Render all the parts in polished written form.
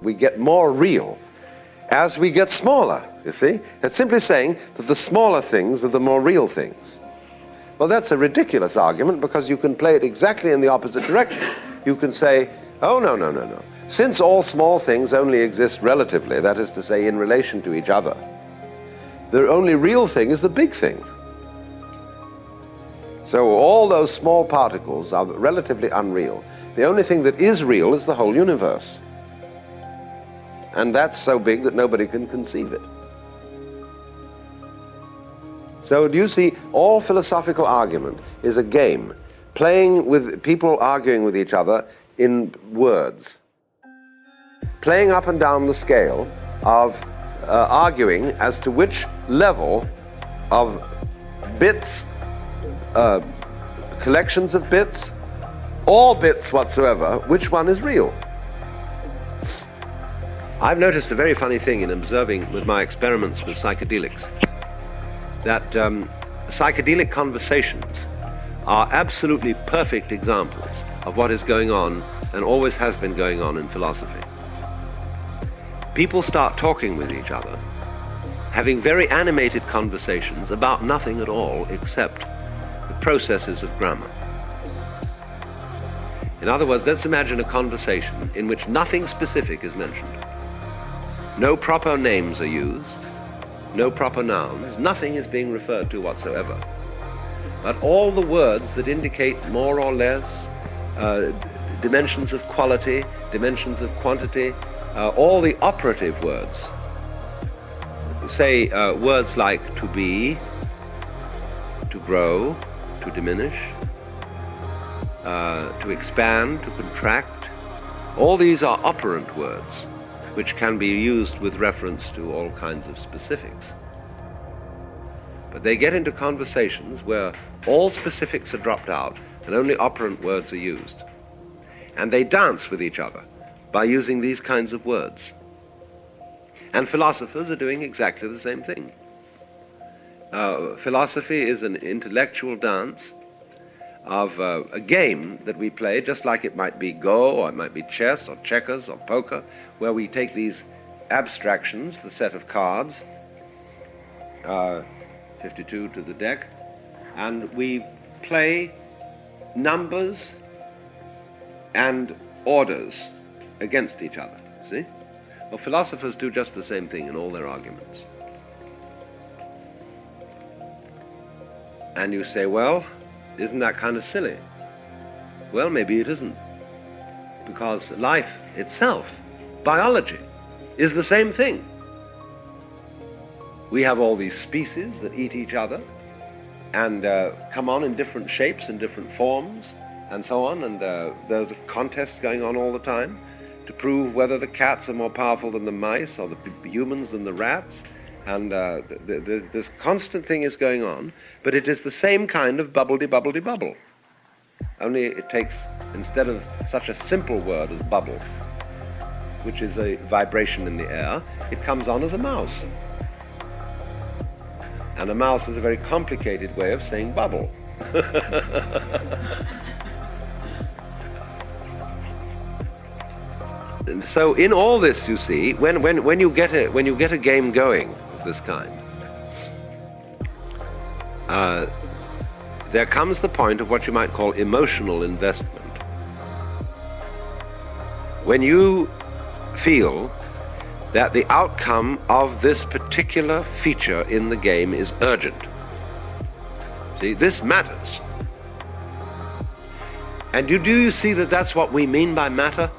We get more real as we get smaller, you see? It's simply saying that the smaller things are the more real things. Well, that's a ridiculous argument, because you can play it exactly in the opposite direction. You can say, oh, no, no, no, no. Since all small things only exist relatively, that is to say, in relation to each other, the only real thing is the big thing. So all those small particles are relatively unreal. The only thing that is real is the whole universe. And that's so big that nobody can conceive it. So do you see, all philosophical argument is a game, playing with people arguing with each other in words, playing up and down the scale of arguing as to which level of bits, collections of bits, all bits whatsoever, which one is real. I've noticed a very funny thing in observing with my experiments with psychedelics, that psychedelic conversations are absolutely perfect examples of what is going on and always has been going on in philosophy. People start talking with each other, having very animated conversations about nothing at all except the processes of grammar. In other words, let's imagine a conversation in which nothing specific is mentioned. No proper names are used, no proper nouns, nothing is being referred to whatsoever. But all the words that indicate more or less dimensions of quality, dimensions of quantity, all the operative words, say words like to be, to grow, to diminish, to expand, to contract, all these are operant words, which can be used with reference to all kinds of specifics. But they get into conversations where all specifics are dropped out and only operant words are used. And they dance with each other by using these kinds of words. And philosophers are doing exactly the same thing. Philosophy is an intellectual dance of a game that we play, just like it might be Go, or it might be chess, or checkers, or poker, where we take these abstractions, the set of cards, 52 to the deck, and we play numbers and orders against each other, see? Well, philosophers do just the same thing in all their arguments. And you say, well, isn't that kind of silly? Well, maybe it isn't. Because life itself, biology, is the same thing. We have all these species that eat each other and come on in different shapes and different forms and so on, and there's a contest going on all the time to prove whether the cats are more powerful than the mice or the humans than the rats. And this constant thing is going on, but it is the same kind of bubble-de-bubble-de-bubble. Only it takes, instead of such a simple word as bubble, which is a vibration in the air, it comes on as a mouse. And a mouse is a very complicated way of saying bubble. And so in all this, you see, when you get a game going of this kind, there comes the point of what you might call emotional investment. When you feel that the outcome of this particular feature in the game is urgent. See, this matters. And do you see that that's what we mean by matter?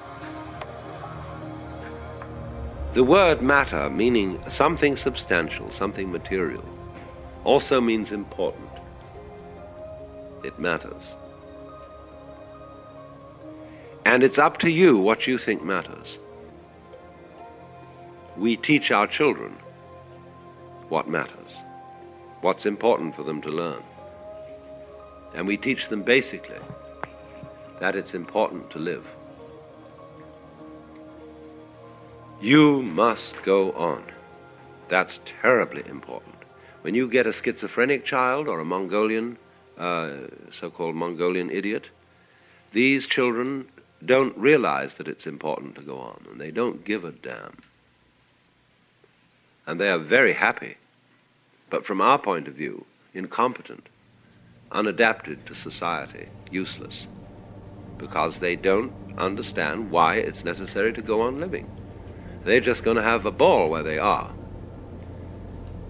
The word matter, meaning something substantial, something material, also means important. It matters. And it's up to you what you think matters. We teach our children what matters, what's important for them to learn. And we teach them basically that it's important to live. You must go on. That's terribly important. When you get a schizophrenic child or a Mongolian, so-called Mongolian idiot, these children don't realize that it's important to go on, and they don't give a damn. And they are very happy, but from our point of view, incompetent, unadapted to society, useless, because they don't understand why it's necessary to go on living. They're just going to have a ball where they are,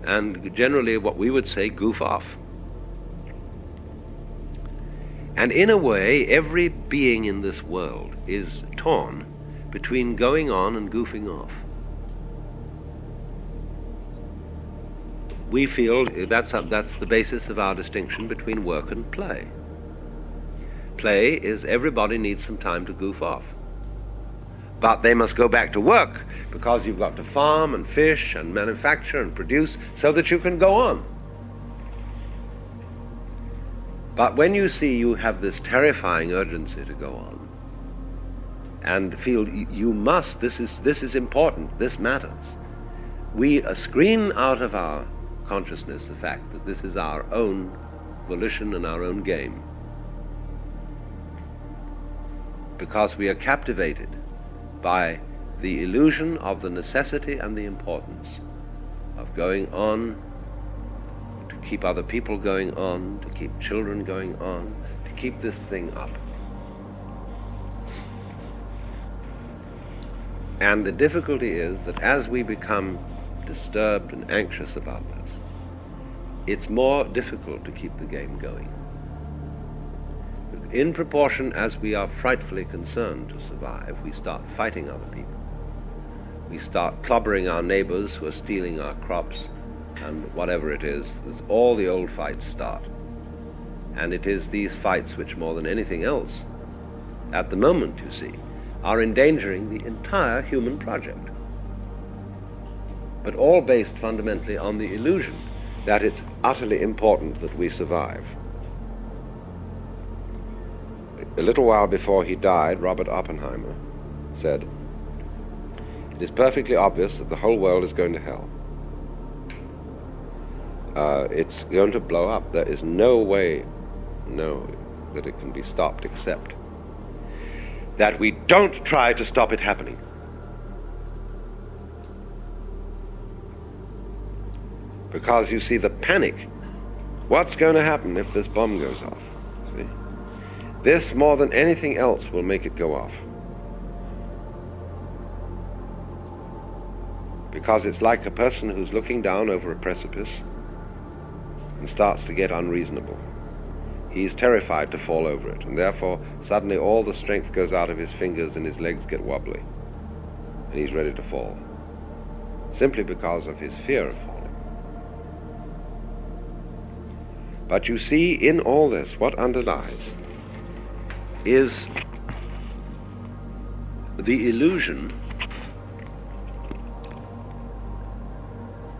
and generally what we would say, goof off. And in a way, every being in this world is torn between going on and goofing off. We feel that's the basis of our distinction between work and play. Play is everybody needs some time to goof off. But they must go back to work because you've got to farm and fish and manufacture and produce so that you can go on. But when you see you have this terrifying urgency to go on and feel you must, this is important, this matters, we screen out of our consciousness the fact that this is our own volition and our own game, because we are captivated by the illusion of the necessity and the importance of going on, to keep other people going on, to keep children going on, to keep this thing up. And the difficulty is that as we become disturbed and anxious about this, it's more difficult to keep the game going. In proportion as we are frightfully concerned to survive, we start fighting other people. We start clobbering our neighbors who are stealing our crops, and whatever it is, all the old fights start. And it is these fights which, more than anything else, at the moment, you see, are endangering the entire human project. But all based fundamentally on the illusion that it's utterly important that we survive. A little while before he died, Robert Oppenheimer said, "It is perfectly obvious that the whole world is going to hell. It's going to blow up. There is no way that it can be stopped except that we don't try to stop it happening." Because you see the panic. What's going to happen if this bomb goes off? See? This, more than anything else, will make it go off. Because it's like a person who's looking down over a precipice and starts to get unreasonable. He's terrified to fall over it, and therefore suddenly all the strength goes out of his fingers and his legs get wobbly, and he's ready to fall, simply because of his fear of falling. But you see, in all this, what underlies is the illusion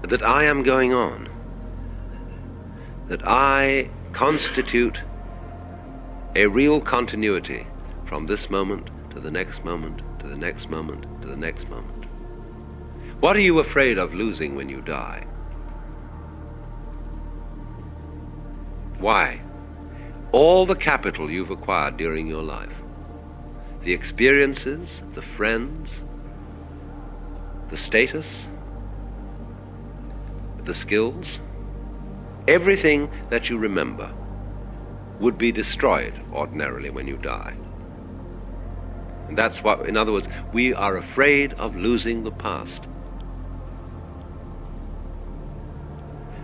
that I am going on, that I constitute a real continuity from this moment to the next moment, to the next moment, to the next moment. What are you afraid of losing when you die? Why? All the capital you've acquired during your life, the experiences, the friends, the status, the skills, everything that you remember would be destroyed ordinarily when you die. And that's what, in other words, we are afraid of losing the past.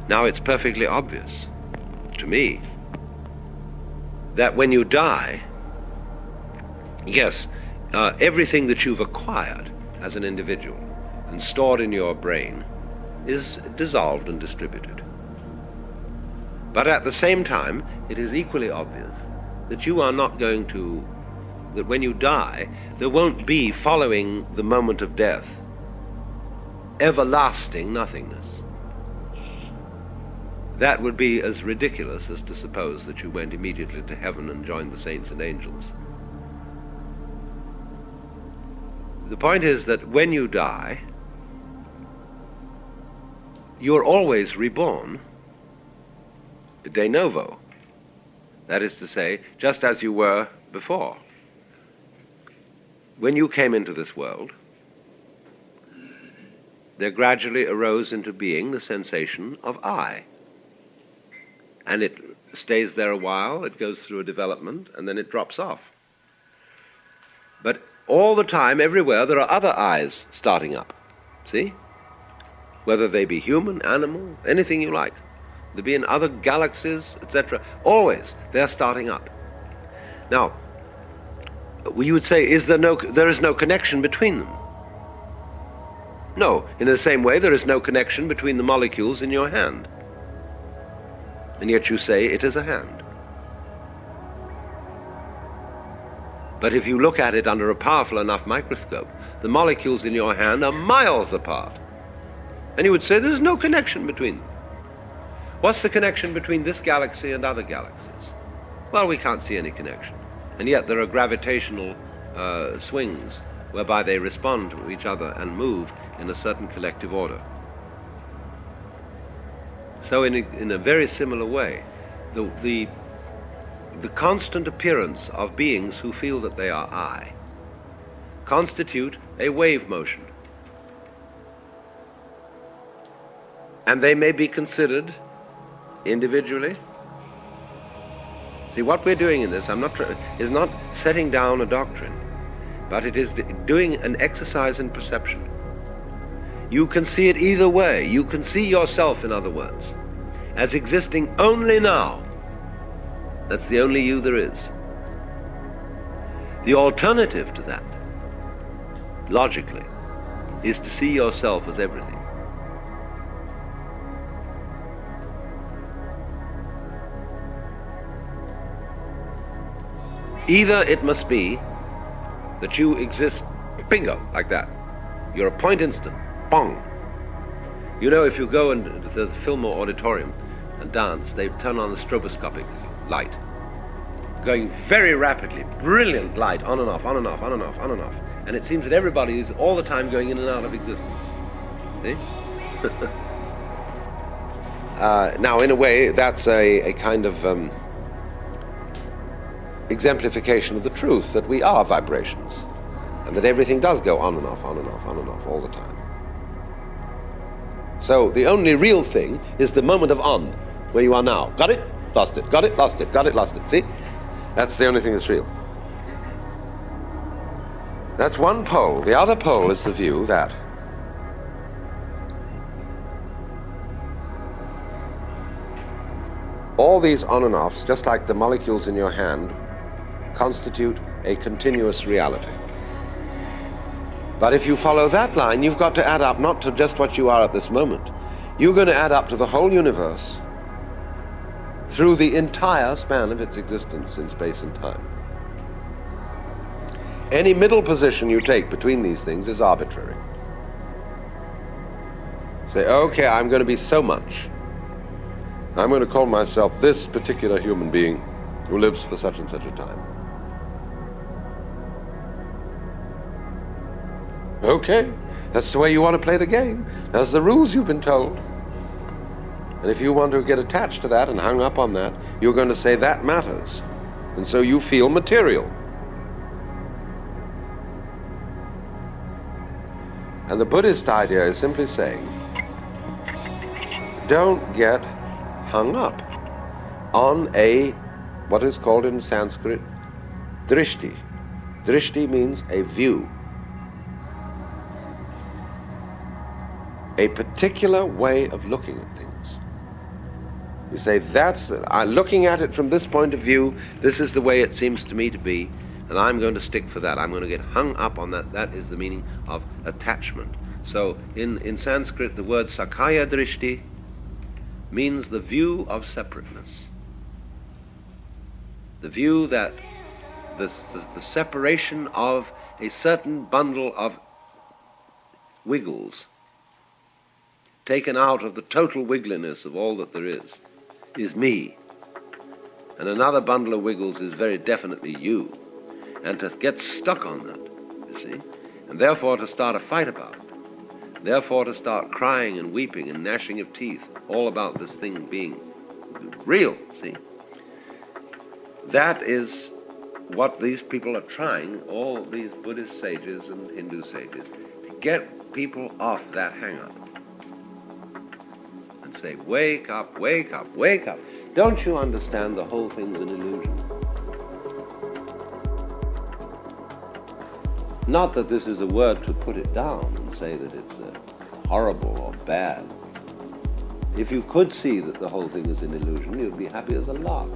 Now it's perfectly obvious to me that when you die, yes, everything that you've acquired as an individual and stored in your brain is dissolved and distributed. But at the same time, it is equally obvious that you are not going to, that when you die, there won't be, following the moment of death, everlasting nothingness. That would be as ridiculous as to suppose that you went immediately to heaven and joined the saints and angels. The point is that when you die, you're always reborn de novo. That is to say, just as you were before. when you came into this world, there gradually arose into being the sensation of I. And it stays there a while, it goes through a development, and then it drops off. But all the time, everywhere, there are other I's starting up. See? Whether they be human, animal, anything you like. They be in other galaxies, etc. Always, they're starting up. Now, you would say, there is no connection between them. No, in the same way, there is no connection between the molecules in your hand. And yet you say it is a hand. But if you look at it under a powerful enough microscope, the molecules in your hand are miles apart. And you would say there's no connection between them. What's the connection between this galaxy and other galaxies? Well, we can't see any connection. And yet there are gravitational swings whereby they respond to each other and move in a certain collective order. So in a very similar way, the constant appearance of beings who feel that they are I constitute a wave motion. And they may be considered individually. See, what we're doing in this is not setting down a doctrine, but it is doing an exercise in perception. You can see it either way. You can see yourself, in other words, as existing only now. That's the only you there is. The alternative to that, logically, is to see yourself as everything. Either it must be that you exist, bingo, like that. You're a point instant, bong. You know, if you go into the Fillmore Auditorium and dance, they turn on the stroboscopic light, going very rapidly, brilliant light, on and off, on and off, on and off, on and off. And it seems that everybody is all the time going in and out of existence. See? Now, in a way, that's a kind of exemplification of the truth that we are vibrations, and that everything does go on and off, on and off, on and off all the time. So the only real thing is the moment of on, where you are now. Got it? Lost it. Got it? Lost it. Got it? Lost it. See? That's the only thing that's real. That's one pole. The other pole is the view that all these on and offs, just like the molecules in your hand, constitute a continuous reality. But if you follow that line, you've got to add up not to just what you are at this moment. You're going to add up to the whole universe through the entire span of its existence in space and time. Any middle position you take between these things is arbitrary. Say, okay, I'm going to be so much. I'm going to call myself this particular human being who lives for such and such a time. Okay, that's the way you want to play the game. That's the rules you've been told. And if you want to get attached to that and hung up on that, you're going to say that matters. And so you feel material. And the Buddhist idea is simply saying, don't get hung up on what is called in Sanskrit, drishti. Drishti means a view. A particular way of looking at things. You say, looking at it from this point of view, this is the way it seems to me to be, and I'm going to stick for that. I'm going to get hung up on that. That is the meaning of attachment. So in Sanskrit, the word sakaya drishti means the view of separateness. The view that the separation of a certain bundle of wiggles taken out of the total wiggliness of all that there is me. And another bundle of wiggles is very definitely you. And to get stuck on that, you see, and therefore to start a fight about it, therefore to start crying and weeping and gnashing of teeth, all about this thing being real, see, that is what these people are trying, all these Buddhist sages and Hindu sages, to get people off that hang-up and say, wake up, wake up, wake up. Don't you understand the whole thing's an illusion? Not that this is a word to put it down and say that it's horrible or bad. If you could see that the whole thing is an illusion, you'd be happy as a lark.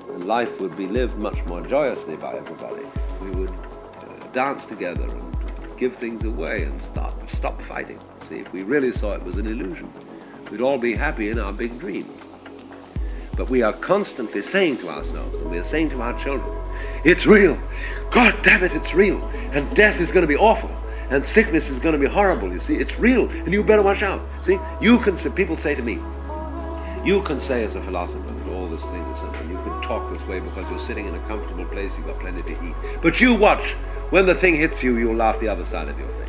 And life would be lived much more joyously by everybody. We would dance together and give things away and stop fighting. See, if we really saw it was an illusion, we'd all be happy in our big dream. But we are constantly saying to ourselves, and we are saying to our children, it's real. God damn it, it's real. And death is going to be awful. And sickness is going to be horrible, you see. It's real, and you better watch out. See, you can say, people say to me, you can say as a philosopher that all this thing is something. You can talk this way because you're sitting in a comfortable place, you've got plenty to eat. But you watch, when the thing hits you, you'll laugh the other side of your face.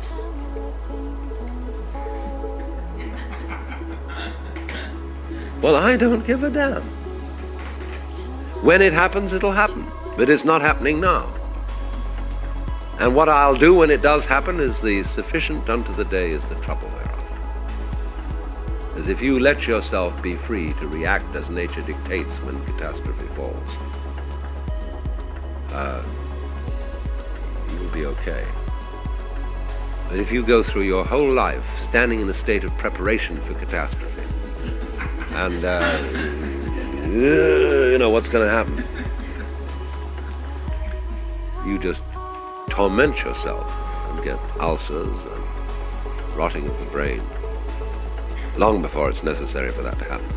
Well, I don't give a damn. When it happens, it'll happen. But it's not happening now. And what I'll do when it does happen is the sufficient unto the day is the trouble thereof. As if you let yourself be free to react as nature dictates when catastrophe falls, you'll be okay. But if you go through your whole life standing in a state of preparation for catastrophe, and you know what's going to happen, you just torment yourself and get ulcers and rotting of the brain long before it's necessary for that to happen.